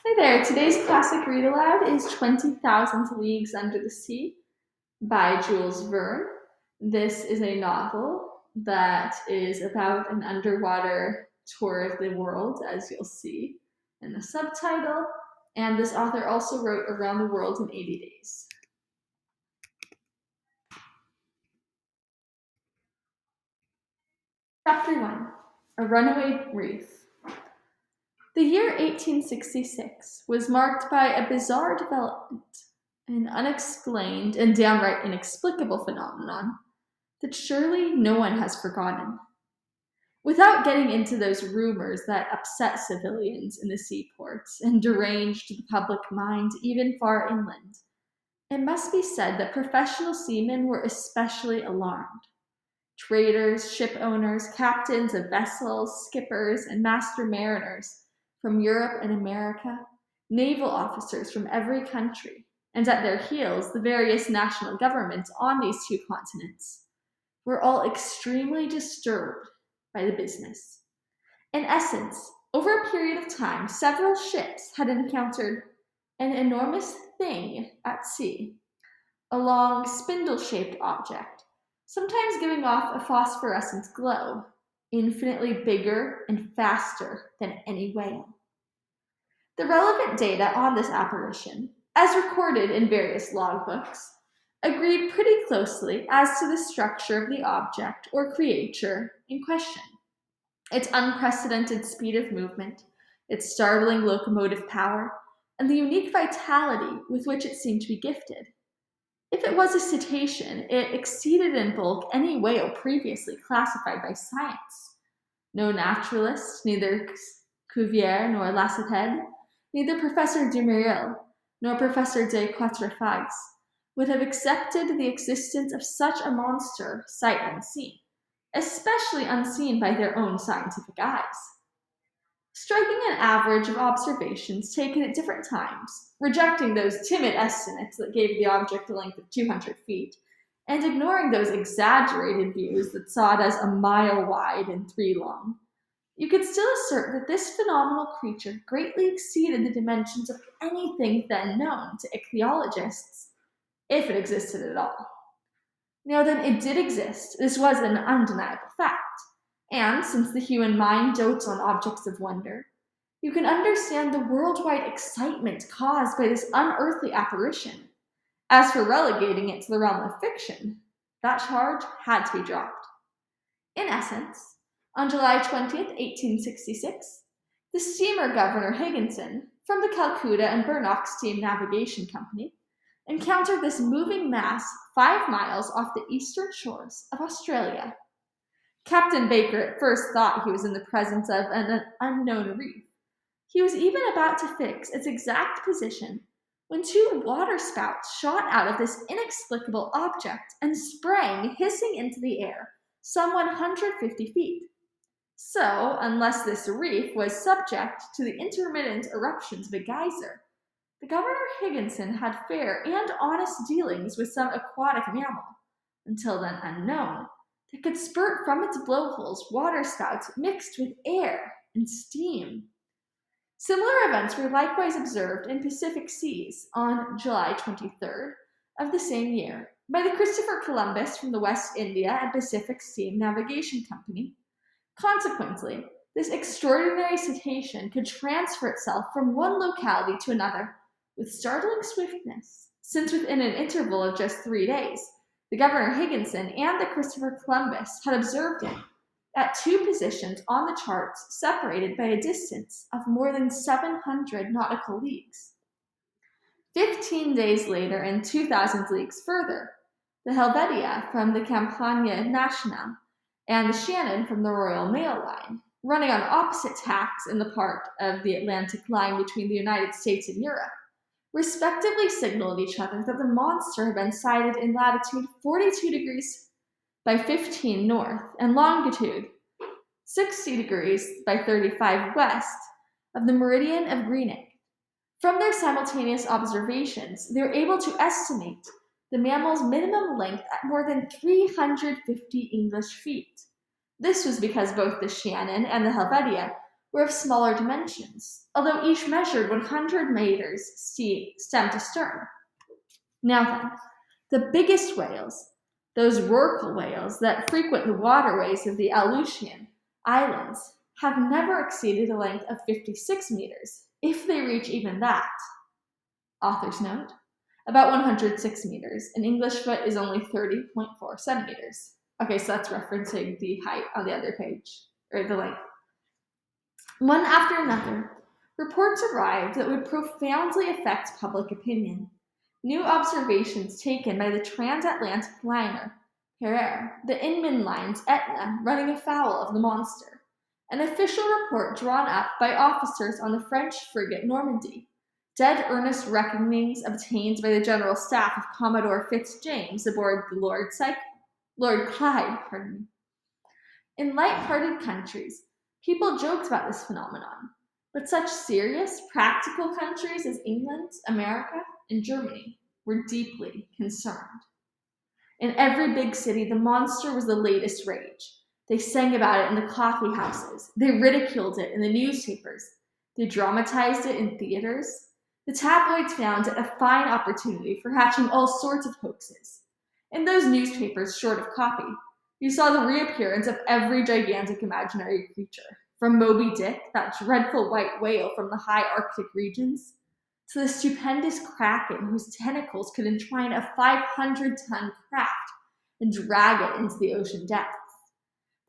Hi there. Today's classic read aloud is 20,000 Leagues Under the Sea by Jules Verne. This is a novel that is about an underwater tour of the world, as you'll see in the subtitle. And this author also wrote Around the World in 80 Days. Chapter 1 A Runaway Wreath. The year 1866 was marked by a bizarre development, an unexplained and downright inexplicable phenomenon that surely no one has forgotten. Without getting into those rumors that upset civilians in the seaports and deranged the public mind even far inland, it must be said that professional seamen were especially alarmed. Traders, ship owners, captains of vessels, skippers, and master mariners from Europe and America, naval officers from every country, and at their heels the various national governments on these two continents, were all extremely disturbed by the business. In essence, over a period of time, several ships had encountered an enormous thing at sea, a long, spindle shaped object, sometimes giving off a phosphorescent glow, infinitely bigger and faster than any whale. The relevant data on this apparition, as recorded in various logbooks, agreed pretty closely as to the structure of the object or creature in question. Its unprecedented speed of movement, its startling locomotive power, and the unique vitality with which it seemed to be gifted. If it was a cetacean, it exceeded in bulk any whale previously classified by science. No naturalist, neither Cuvier nor Lasseted, neither Professor Dumeril nor Professor de Quatrefages would have accepted the existence of such a monster sight unseen, especially unseen by their own scientific eyes. Striking an average of observations taken at different times, rejecting those timid estimates that gave the object a length of 200 feet, and ignoring those exaggerated views that saw it as a mile wide and 3 long, you could still assert that this phenomenal creature greatly exceeded the dimensions of anything then known to ichthyologists, if it existed at all. Now then, it did exist. This was an undeniable fact. And since the human mind dotes on objects of wonder, you can understand the worldwide excitement caused by this unearthly apparition. As for relegating it to the realm of fiction, that charge had to be dropped. In essence, on July 20th, 1866, the steamer Governor Higginson from the Calcutta and Burnock Steam Navigation Company encountered this moving mass 5 miles off the eastern shores of Australia. Captain Baker at first thought he was in the presence of an unknown reef. He was even about to fix its exact position when 2 waterspouts shot out of this inexplicable object and sprang hissing into the air some 150 feet. So, unless this reef was subject to the intermittent eruptions of a geyser, the Governor Higginson had fair and honest dealings with some aquatic mammal, until then unknown, that could spurt from its blowholes waterspouts mixed with air and steam. Similar events were likewise observed in Pacific seas on July 23rd of the same year by the Christopher Columbus from the West India and Pacific Steam Navigation Company. Consequently, this extraordinary cetacean could transfer itself from one locality to another with startling swiftness, since within an interval of just 3 days, the Governor Higginson and the Christopher Columbus had observed it at 2 positions on the charts separated by a distance of more than 700 nautical leagues. 15 days later and 2,000 leagues further, the Helvetia from the Compagnie Nationale and the Shannon from the Royal Mail Line, running on opposite tacks in the part of the Atlantic line between the United States and Europe, respectively signaled each other that the monster had been sighted in latitude 42 degrees by 15 north and longitude 60 degrees by 35 west of the meridian of Greenwich. From their simultaneous observations, they were able to estimate the mammal's minimum length at more than 350 English feet. This was because both the Shannon and the Helvetia were of smaller dimensions, although each measured 100 meters stem to stern. Now then, the biggest whales, those rorqual whales that frequent the waterways of the Aleutian Islands, have never exceeded a length of 56 meters, if they reach even that. Author's note, about 106 meters. An English foot is only 30.4 centimeters. Okay, so that's referencing the height on the other page, or the length. One after another, reports arrived that would profoundly affect public opinion. New observations taken by the transatlantic liner Pereire, the Inman line's Etna running afoul of the monster, an official report drawn up by officers on the French frigate Normandy, dead earnest reckonings obtained by the general staff of Commodore Fitzjames aboard the Lord Clyde. In light-hearted countries, people joked about this phenomenon, but such serious, practical countries as England, America, and Germany were deeply concerned. In every big city, the monster was the latest rage. They sang about it in the coffee houses. They ridiculed it in the newspapers. They dramatized it in theaters. The tabloids found it a fine opportunity for hatching all sorts of hoaxes. In those newspapers short of copy, you saw the reappearance of every gigantic imaginary creature, from Moby Dick, that dreadful white whale from the high Arctic regions, to the stupendous kraken whose tentacles could entwine a 500-ton craft and drag it into the ocean depths.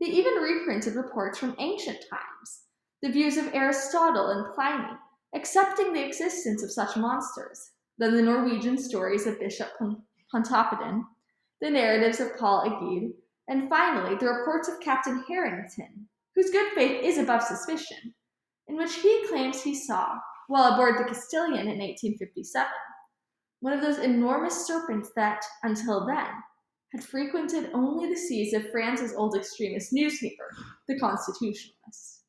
They even reprinted reports from ancient times, the views of Aristotle and Pliny, accepting the existence of such monsters, then the Norwegian stories of Bishop Pontoppidan, the narratives of Paul Egede, and finally the reports of Captain Harrington, whose good faith is above suspicion, in which he claims he saw, while aboard the Castilian in 1857, one of those enormous serpents that, until then, had frequented only the seas of France's old extremist newspaper, the Constitutionalist.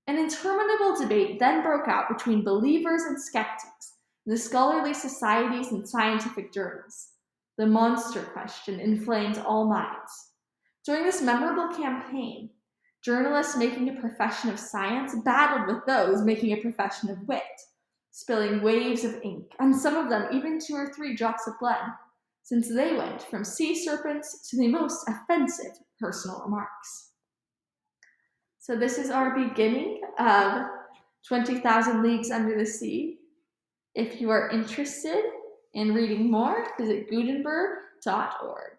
An interminable debate then broke out between believers and skeptics in the scholarly societies and scientific journals. The monster question inflamed all minds. During this memorable campaign, journalists making a profession of science battled with those making a profession of wit, spilling waves of ink, and some of them even 2 or 3 drops of blood, since they went from sea serpents to the most offensive personal remarks. So this is our beginning of 20,000 Leagues Under the Sea. If you are interested in reading more, visit Gutenberg.org.